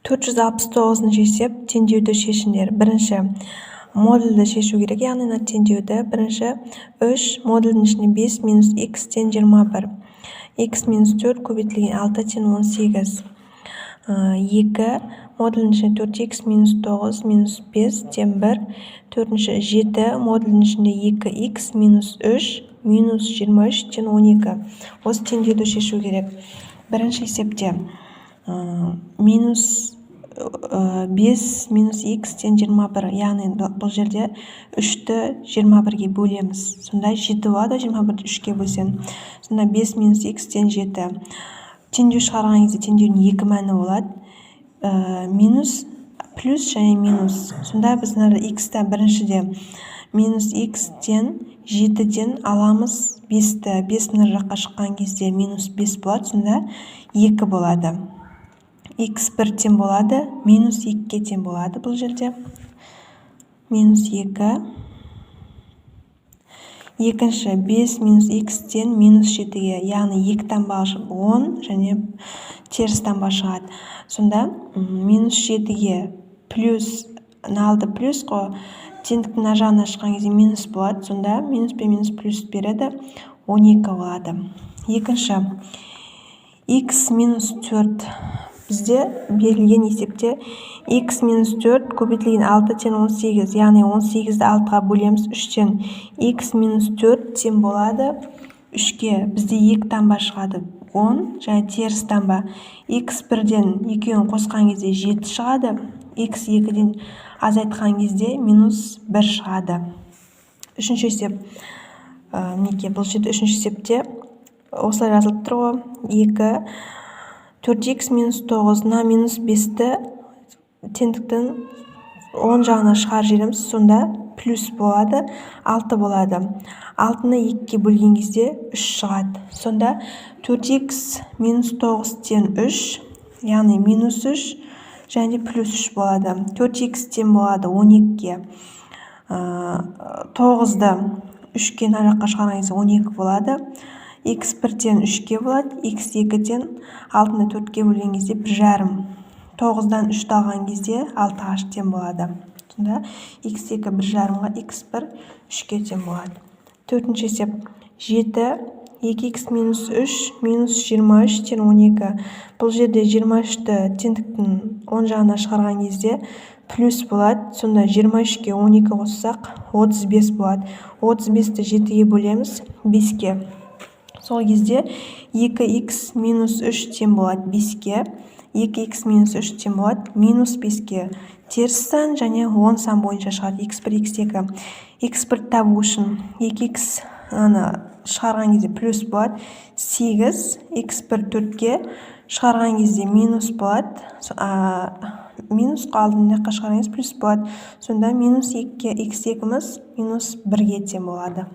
469 есеп теңдеуді шешіңдер. Бірінші модульді шешу керек, яғни теңдеуді. Бірінші 3 модульдің ішінде 5 минус x тен 21. x минус 4 көбейтілген 6 тен 18. 2 модульдің ішінде 4x минус 9 минус 5 тен 1. Төртінші 7 модульдің ішінде 2x минус 3 минус 23 тен 12. Осы теңдеуді шешу керек. Бірінші есепте минус 5 минус x тен 21, яғни бұл жерде 3-ті 21-ге бөлеміз. Сонда 7 болады, 21-ді 3-ке бөлсен. Сонда 5 минус x тен 7. Теңдеу шығарған кезде теңдеудің екі мәні болады. Минус, плюс және минус. Сонда біз x-та біріншіде минус x тен 7-ден аламыз 5-ті. 5 жаққа шыққан кезде минус 5 болады, сонда 2 болады. x 1 тен болады, минус 2-ге тен болады бұл жерде. Минус 2. Екінші 5 минус x тен минус 7-ге, яғни 2 таңба 10 және теріс таңба шығады. Сонда минус 7-ге плюс, алды плюс қой, теңдіктің ар жағына шыққан кезде минус болады. Сонда минус пен минус плюс береді, 12 болады. Екінші x минус 4. Бізде берілген есепте x минус 4 көбейтілген 6 тен 18, яғни 18-ді 6-ға бөлеміз 3-тен. x минус 4 тен болады 3-ке. Бізде 2 таңба шығады, 10, және теріс таңба. x 1-ден 2-ін қосқан кезде 7 шығады, x 2-ден азайтқан кезде минус 1 шығады. Үшінші есеп, бұл жерде үшінші есепте осылай жазылып тұр ғой. 2 4x минус 9-на минус 5-ті теңдіктің 10 жағына шығар жеріміз, сонда плюс болады, 6 болады. 6-ны 2-ге бөлген кезде 3 шығады. Сонда 4x минус 9 тен 3, яғни минус 3 және плюс 3 болады. 4x тен болады 12-ге. 9-ды 3-ге жаққа шығарған кезде 12 болады. x 1-тен 3-ке болады, x 2-ден 6-ны 4-ге бөлген кезде 1,5. 9-дан 3 алған кезде 6-ға тен болады. Сонда x 2 1,5-ға, x 1 3-ке тен болады. Төртінші есеп 7 2x минус 3 минус 23 тен 12. Бұл жерде 23-ті теңдіктің 10 жағына шығарған кезде плюс болады. Сонда 23-ке 12 қоссақ 35 болады. 35-ті 7-ге бөлеміз 5-ке. Сол кезде 2x минус 3 тен болады 5-ке. 2x минус 3 тен болады минус 5-ке. Теріс сан және 10 сан бойынша шығады. x1, x2. x1 табу үшін 2x шығарған кезде плюс болады. 8, x1 4-ке шығарған кезде минус болады. Минус алдында шығарған кезде плюс болады. Сонда минус 2-ке x2-міз минус 1-ге тен болады.